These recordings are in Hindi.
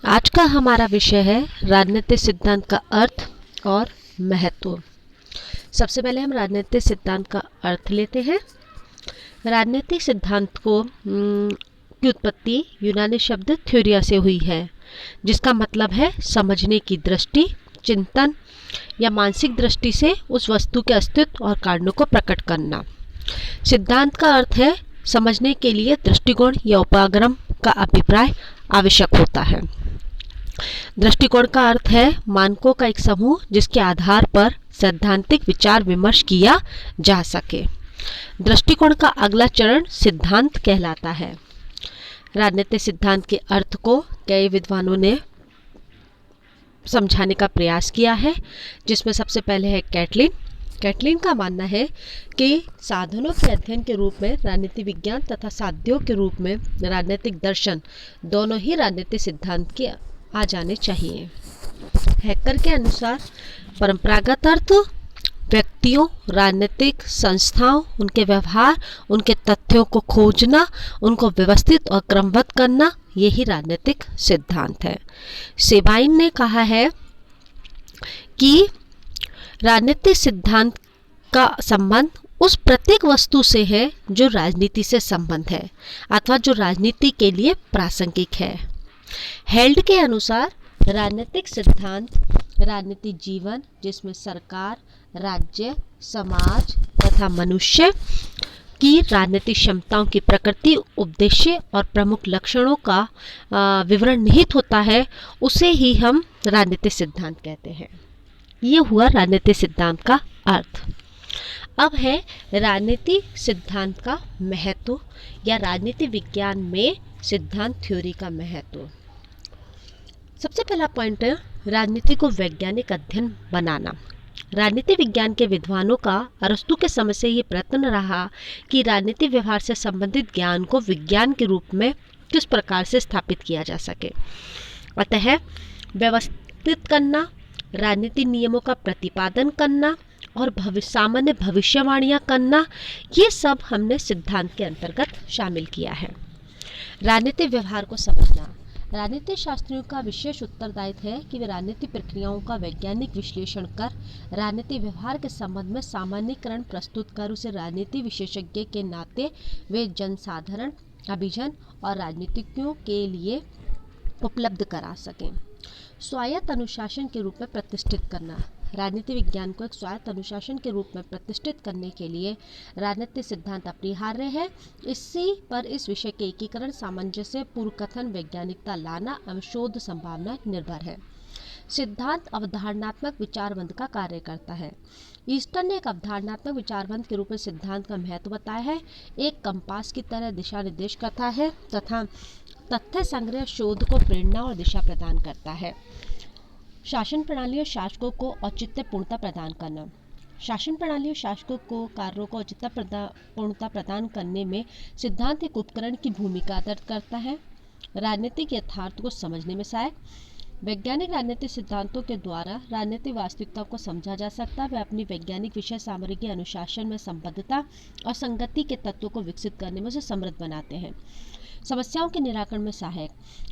आज का हमारा विषय है राजनीतिक सिद्धांत का अर्थ और महत्व। सबसे पहले हम राजनीतिक सिद्धांत का अर्थ लेते हैं। राजनीतिक सिद्धांत की उत्पत्ति यूनानी शब्द थ्योरिया से हुई है, जिसका मतलब है समझने की दृष्टि, चिंतन या मानसिक दृष्टि से उस वस्तु के अस्तित्व और कारणों को प्रकट करना। सिद्धांत का अर्थ है समझने के लिए दृष्टिकोण या उपागम का अभिप्राय आवश्यक होता है। दृष्टिकोण का अर्थ है मानकों का एक समूह जिसके आधार पर सैद्धांतिक विचार विमर्श किया जा सके। दृष्टिकोण का अगला चरण सिद्धांत कहलाता है। राजनीतिक सिद्धांत के अर्थ को कई विद्वानों ने समझाने का प्रयास किया है, जिसमें सबसे पहले है कैटलिन। कैटलिन का मानना है कि साधनों के अध्ययन के रूप में राजनीति विज्ञान तथा साध्यों के रूप में राजनीतिक दर्शन दोनों ही राजनीतिक सिद्धांत के आ जाने चाहिए। हैकर के अनुसार परंपरागत अर्थ व्यक्तियों, राजनीतिक संस्थाओं, उनके व्यवहार, उनके तथ्यों को खोजना, उनको व्यवस्थित और क्रमबद्ध करना, यही राजनीतिक सिद्धांत है। सेबाइन ने कहा है कि राजनीतिक सिद्धांत का संबंध उस प्रत्येक वस्तु से है जो राजनीति से संबंध है अथवा जो राजनीति के लिए प्रासंगिक है। हेल्ड के अनुसार राजनीतिक सिद्धांत राजनीतिक जीवन, जिसमें सरकार, राज्य, समाज तथा मनुष्य की राजनीतिक क्षमताओं की प्रकृति, उद्देश्य और प्रमुख लक्षणों का विवरण निहित होता है, उसे ही हम राजनीतिक सिद्धांत कहते हैं। ये हुआ राजनीतिक सिद्धांत का अर्थ। अब है राजनीतिक सिद्धांत का महत्व या राजनीति विज्ञान में सिद्धांत थ्योरी का महत्व। सबसे पहला पॉइंट है राजनीति को वैज्ञानिक अध्ययन बनाना। राजनीति विज्ञान के विद्वानों का अरस्तु के समय से ये प्रयत्न रहा कि राजनीति व्यवहार से संबंधित ज्ञान को विज्ञान के रूप में किस प्रकार से स्थापित किया जा सके। अतः व्यवस्थित करना, राजनीति नियमों का प्रतिपादन करना और सामान्य भविष्यवाणियां करना, ये सब हमने सिद्धांत के अंतर्गत शामिल किया है। राजनीतिक व्यवहार को समझना। राजनीतिक शास्त्रियों का विशेष उत्तरदायित्व है कि वे राजनीतिक प्रक्रियाओं का वैज्ञानिक विश्लेषण कर राजनीतिक व्यवहार के संबंध में सामान्यीकरण प्रस्तुत कर उसे राजनीति विशेषज्ञ के नाते वे जनसाधारण, अभिजन और राजनीतिज्ञों के लिए उपलब्ध करा सकें। स्वायत्त अनुशासन के रूप में प्रतिष्ठित करना। राजनीति विज्ञान को एक स्वायत्त अनुशासन के रूप में प्रतिष्ठित करने के लिए राजनीतिक सिद्धांत अपरिहार्य है। इसी पर इस विषय के एकीकरण, सामंजस्य, पूर्व कथन, वैज्ञानिकता लाना एवं शोध संभावना निर्भर है। सिद्धांत अवधारणात्मक विचारबंध का कार्य करता है। ईस्टन ने एक अवधारणात्मक विचारबंध के रूप में सिद्धांत का महत्व बताया है। एक कंपास की तरह दिशा निर्देश करता है तथा तथ्य संग्रह शोध को प्रेरणा और दिशा प्रदान करता है। शासन प्रणाली और शासकों को औचित्य पूर्णता प्रदान करना। शासन प्रणाली और शासकों को कार्यों को औचित्य पूर्णता प्रदान करने में सिद्धांत एक उपकरण की भूमिका अदा करता है। राजनीतिक यथार्थ को समझने में सहायक। वैज्ञानिक राजनीतिक सिद्धांतों के द्वारा राजनीतिक वास्तविकता को समझा जा सकता है। वे अपनी वैज्ञानिक विषय सामग्री के अनुशासन में संबद्धता और संगति के तत्वों को विकसित करने में उसे समृद्ध बनाते हैं। समस्याओं के निराकरण में सहायक।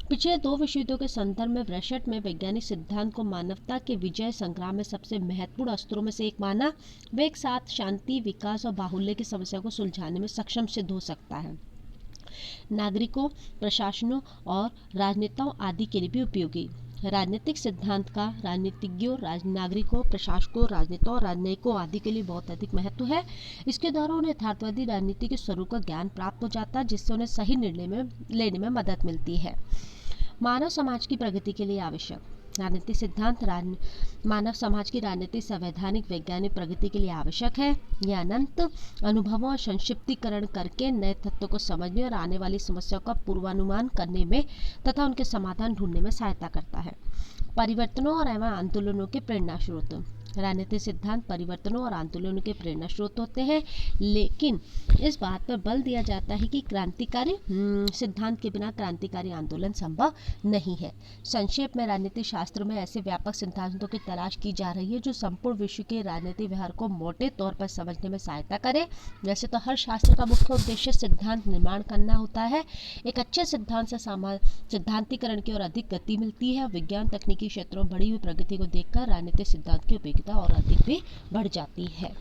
पिछले 2 विश्वयुद्धों के संदर्भ में ब्रेशट में वैज्ञानिक सिद्धांत को मानवता के विजय संग्राम में सबसे महत्वपूर्ण अस्त्रों में से एक माना। वे एक साथ शांति, विकास और बाहुल्य की समस्या को सुलझाने में सक्षम सिद्ध हो सकता है। नागरिकों, प्रशासनों और राजनेताओं आदि के लिए भी उपयोगी। राजनीतिक सिद्धांत का राजनीतिज्ञों, नागरिकों, प्रशासकों, राजनेताओं और राजनयिकों आदि के लिए बहुत अधिक महत्व है। इसके द्वारा उन्हें यथार्थवादी राजनीति के स्वरूप का ज्ञान प्राप्त हो जाता है, जिससे उन्हें सही निर्णय लेने में मदद मिलती है। मानव समाज की प्रगति के लिए आवश्यक। राजनीतिक सिद्धांत मानव समाज की राजनीतिक, संवैधानिक, वैज्ञानिक प्रगति के लिए आवश्यक है। यह अनंत अनुभवों और संक्षिप्तीकरण करके नए तत्वों को समझने और आने वाली समस्याओं का पूर्वानुमान करने में तथा उनके समाधान ढूंढने में सहायता करता है। परिवर्तनों और एवं आंदोलनों के प्रेरणा स्रोत। राजनीतिक सिद्धांत परिवर्तनों और आंदोलनों के प्रेरणा स्रोत होते हैं, लेकिन इस बात पर बल दिया जाता है कि क्रांतिकारी सिद्धांत के बिना क्रांतिकारी आंदोलन संभव नहीं है। संक्षेप में राजनीतिक शास्त्र में ऐसे व्यापक सिद्धांतों की तलाश की जा रही है जो संपूर्ण विश्व के राजनीतिक व्यवहार को मोटे तौर पर समझने में सहायता करे। वैसे तो हर शास्त्र का मुख्य उद्देश्य सिद्धांत निर्माण करना होता है। एक अच्छे सिद्धांत से सिद्धांतीकरण की ओर अधिक गति मिलती है। विज्ञान तकनीकी क्षेत्रों में बढ़ी हुई प्रगति को देखकर राजनीतिक सिद्धांत की उपयोगिता और अधिक भी बढ़ जाती है।